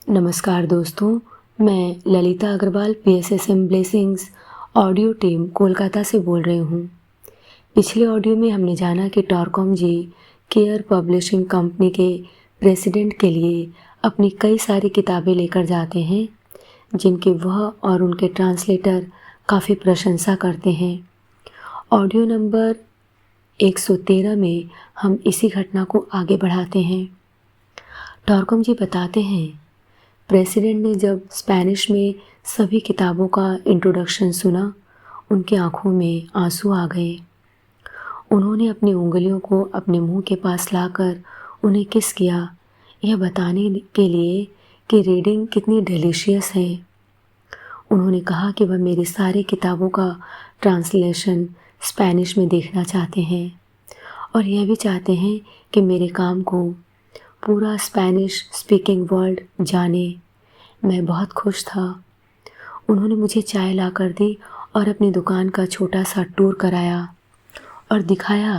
नमस्कार दोस्तों, मैं Lalita Agarwal PSSM blessings audio team Kolkata से बोल रही हूँ। पिछले ऑडियो में हमने जाना कि टॉरकॉम जी केयर पब्लिशिंग कंपनी के प्रेसिडेंट के लिए अपनी कई सारी किताबें लेकर जाते हैं, जिनकी वह और उनके ट्रांसलेटर काफ़ी प्रशंसा करते हैं। ऑडियो नंबर 113 में हम इसी घटना को आगे बढ़ाते हैं। टॉरकॉम जी बताते हैं, प्रेसिडेंट ने जब स्पेनिश में सभी किताबों का इंट्रोडक्शन सुना, उनकी आंखों में आंसू आ गए। उन्होंने अपनी उंगलियों को अपने मुंह के पास लाकर उन्हें किस किया, यह बताने के लिए कि रीडिंग कितनी डिलीशियस है। उन्होंने कहा कि वह मेरी सारी किताबों का ट्रांसलेशन स्पेनिश में देखना चाहते हैं और यह भी चाहते हैं कि मेरे काम को पूरा स्पेनिश स्पीकिंग वर्ल्ड जाने। मैं बहुत खुश था। उन्होंने मुझे चाय ला कर दी और अपनी दुकान का छोटा सा टूर कराया और दिखाया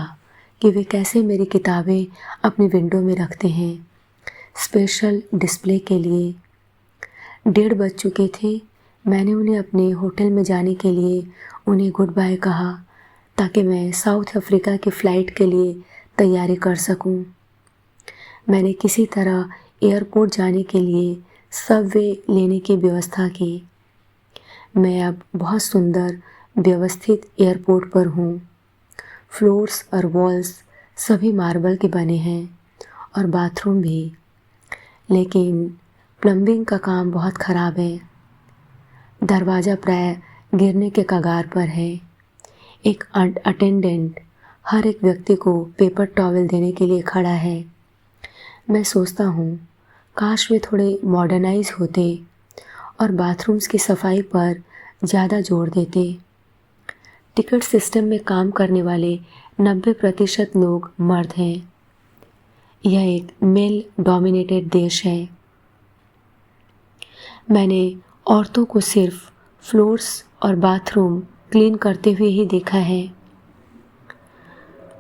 कि वे कैसे मेरी किताबें अपनी विंडो में रखते हैं स्पेशल डिस्प्ले के लिए। 1:30 बज चुके थे। मैंने उन्हें अपने होटल में जाने के लिए उन्हें गुड बाय कहा ताकि मैं साउथ अफ्रीका की फ़्लाइट के लिए तैयारी कर सकूं। मैंने किसी तरह एयरपोर्ट जाने के लिए सबवे लेने की व्यवस्था की। मैं अब बहुत सुंदर व्यवस्थित एयरपोर्ट पर हूँ। फ्लोर्स और वॉल्स सभी मार्बल के बने हैं और बाथरूम भी, लेकिन प्लम्बिंग का काम बहुत ख़राब है। दरवाज़ा प्राय गिरने के कगार पर है। एक अटेंडेंट हर एक व्यक्ति को पेपर टॉवल देने के लिए खड़ा है। मैं सोचता हूँ, काश वे थोड़े मॉडर्नाइज होते और बाथरूम्स की सफाई पर ज़्यादा जोर देते। टिकट सिस्टम में काम करने वाले 90% लोग मर्द हैं। यह एक मेल डोमिनेटेड देश है। मैंने औरतों को सिर्फ फ्लोर्स और बाथरूम क्लीन करते हुए ही देखा है।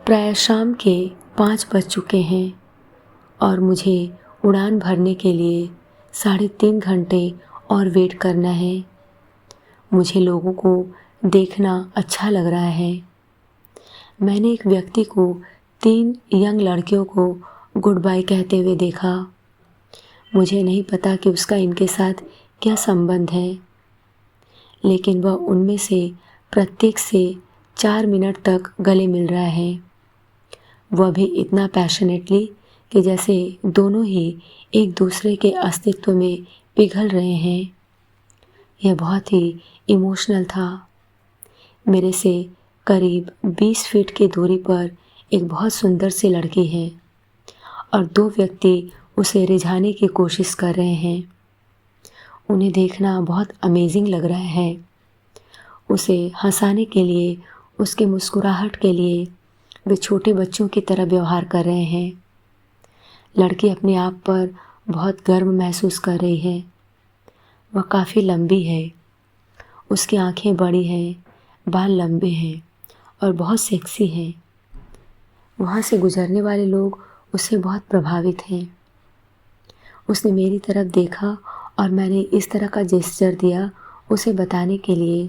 प्राय शाम के 5 बज चुके हैं और मुझे उड़ान भरने के लिए 3.5 घंटे और वेट करना है। मुझे लोगों को देखना अच्छा लग रहा है। मैंने एक व्यक्ति को 3 यंग लड़कियों को गुड बाय कहते हुए देखा। मुझे नहीं पता कि उसका इनके साथ क्या संबंध है, लेकिन वह उनमें से प्रत्येक से 4 मिनट तक गले मिल रहा है। वह भी इतना पैशनेटली कि जैसे दोनों ही एक दूसरे के अस्तित्व में पिघल रहे हैं। यह बहुत ही इमोशनल था। मेरे से करीब 20 फीट की दूरी पर एक बहुत सुंदर सी लड़की है और 2 व्यक्ति उसे रिझाने की कोशिश कर रहे हैं। उन्हें देखना बहुत अमेजिंग लग रहा है। उसे हंसाने के लिए, उसके मुस्कुराहट के लिए वे छोटे बच्चों की तरह व्यवहार कर रहे हैं। लड़की अपने आप पर बहुत गर्व महसूस कर रही है। वह काफ़ी लंबी है। उसकी आंखें बड़ी हैं, बाल लंबे हैं और बहुत सेक्सी हैं। वहाँ से गुजरने वाले लोग उससे बहुत प्रभावित हैं। उसने मेरी तरफ देखा और मैंने इस तरह का जेस्चर दिया उसे बताने के लिए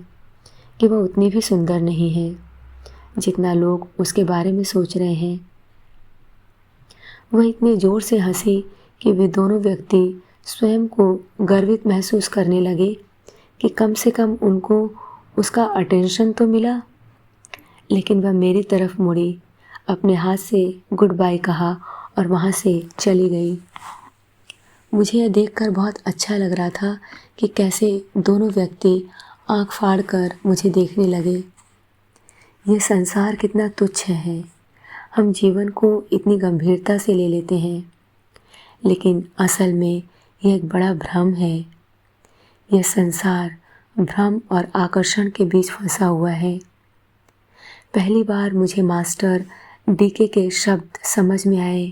कि वह उतनी भी सुंदर नहीं है जितना लोग उसके बारे में सोच रहे हैं। वह इतने ज़ोर से हंसी कि वे दोनों व्यक्ति स्वयं को गर्वित महसूस करने लगे कि कम से कम उनको उसका अटेंशन तो मिला। लेकिन वह मेरी तरफ मुड़ी, अपने हाथ से गुड बाय कहा और वहाँ से चली गई। मुझे यह देखकर बहुत अच्छा लग रहा था कि कैसे दोनों व्यक्ति आँख फाड़ कर मुझे देखने लगे। ये संसार कितना तुच्छ है। हम जीवन को इतनी गंभीरता से ले लेते हैं, लेकिन असल में यह एक बड़ा भ्रम है। यह संसार भ्रम और आकर्षण के बीच फंसा हुआ है। पहली बार मुझे मास्टर डीके के शब्द समझ में आए।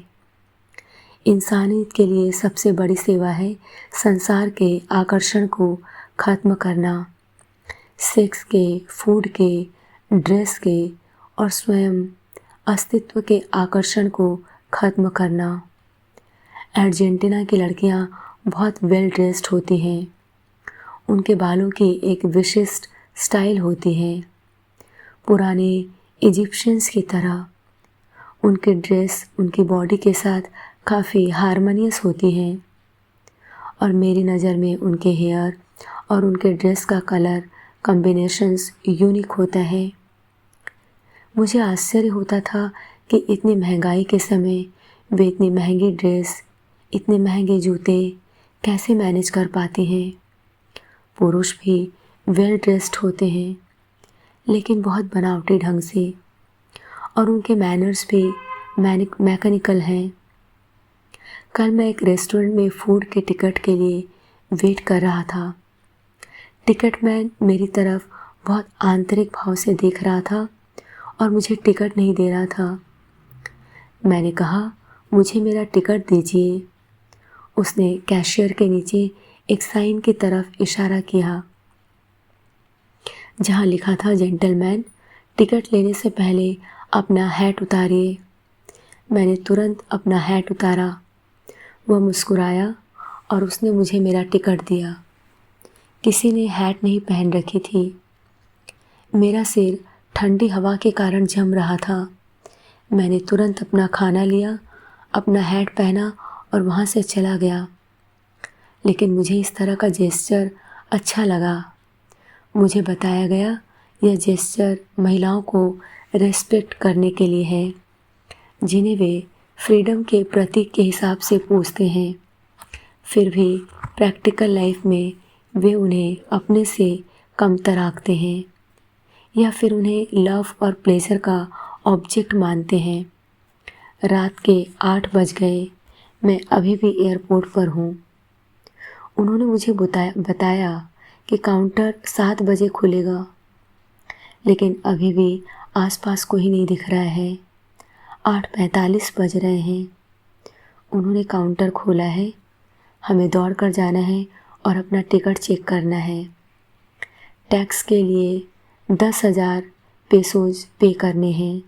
इंसानियत के लिए सबसे बड़ी सेवा है संसार के आकर्षण को ख़त्म करना। सेक्स के, फूड के, ड्रेस के और स्वयं अस्तित्व के आकर्षण को ख़त्म करना। अर्जेंटीना की लड़कियां बहुत वेल ड्रेस्ड होती हैं। उनके बालों की एक विशिष्ट स्टाइल होती है, पुराने इजिप्शियंस की तरह। उनकी ड्रेस उनकी बॉडी के साथ काफ़ी हारमोनियस होती हैं और मेरी नज़र में उनके हेयर और उनके ड्रेस का कलर कॉम्बिनेशंस यूनिक होता है। मुझे आश्चर्य होता था कि इतनी महंगाई के समय वे इतनी महंगी ड्रेस, इतने महंगे जूते कैसे मैनेज कर पाती हैं। पुरुष भी वेल ड्रेस्ड होते हैं, लेकिन बहुत बनावटी ढंग से, और उनके मैनर्स भी मैकेनिकल हैं। कल मैं एक रेस्टोरेंट में फ़ूड के टिकट के लिए वेट कर रहा था। टिकट मैन मेरी तरफ बहुत आंतरिक भाव से देख रहा था और मुझे टिकट नहीं दे रहा था। मैंने कहा, मुझे मेरा टिकट दीजिए। उसने कैशियर के नीचे एक साइन की तरफ इशारा किया जहाँ लिखा था, जेंटलमैन, टिकट लेने से पहले अपना हैट उतारिए। मैंने तुरंत अपना हैट उतारा। वह मुस्कुराया और उसने मुझे मेरा टिकट दिया। किसी ने हैट नहीं पहन रखी थी। मेरा सिर ठंडी हवा के कारण जम रहा था। मैंने तुरंत अपना खाना लिया, अपना हैट पहना और वहाँ से चला गया। लेकिन मुझे इस तरह का जेस्चर अच्छा लगा। मुझे बताया गया यह जेस्चर महिलाओं को रेस्पेक्ट करने के लिए है, जिन्हें वे फ्रीडम के प्रतीक के हिसाब से पूजते हैं। फिर भी प्रैक्टिकल लाइफ में वे उन्हें अपने से कमतर आंकते हैं या फिर उन्हें लव और प्लेजर का ऑब्जेक्ट मानते हैं। रात के 8 बज गए। मैं अभी भी एयरपोर्ट पर हूँ। उन्होंने मुझे बताया कि काउंटर 7 बजे खुलेगा, लेकिन अभी भी आसपास कोई नहीं दिख रहा है। 8:45 बज रहे हैं। उन्होंने काउंटर खोला है। हमें दौड़ कर जाना है और अपना टिकट चेक करना है। टैक्स के लिए 10,000 पेसोज पे करने हैं।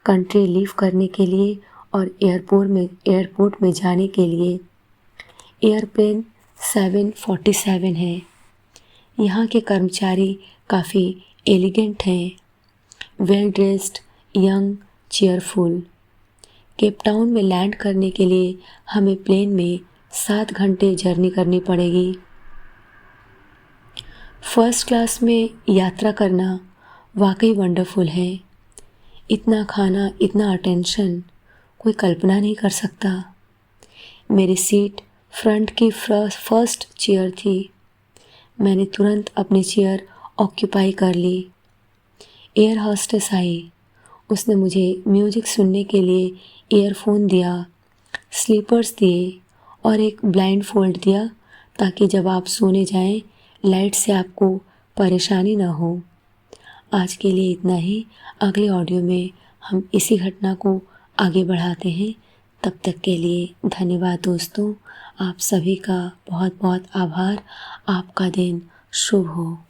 कंट्री लीव करने के लिए और एयरपोर्ट में जाने के लिए। एयरप्लेन 747 है। यहाँ के कर्मचारी काफ़ी एलिगेंट हैं, well dressed, young, cheerful. Cape Town में लैंड करने के लिए हमें प्लेन में 7 घंटे जर्नी करनी पड़ेगी। फर्स्ट क्लास में यात्रा करना वाकई वंडरफुल है। इतना खाना, इतना अटेंशन कोई कल्पना नहीं कर सकता। मेरी सीट फ्रंट की फर्स्ट चेयर थी। मैंने तुरंत अपनी चेयर ऑक्यूपाई कर ली। एयर हॉस्टेस आई। उसने मुझे म्यूज़िक सुनने के लिए ईयरफोन दिया, स्लीपर्स दिए और एक ब्लाइंड फोल्ड दिया ताकि जब आप सोने जाएं, लाइट से आपको परेशानी ना हो। आज के लिए इतना ही। अगले ऑडियो में हम इसी घटना को आगे बढ़ाते हैं। तब तक के लिए धन्यवाद दोस्तों। आप सभी का बहुत बहुत आभार। आपका दिन शुभ हो।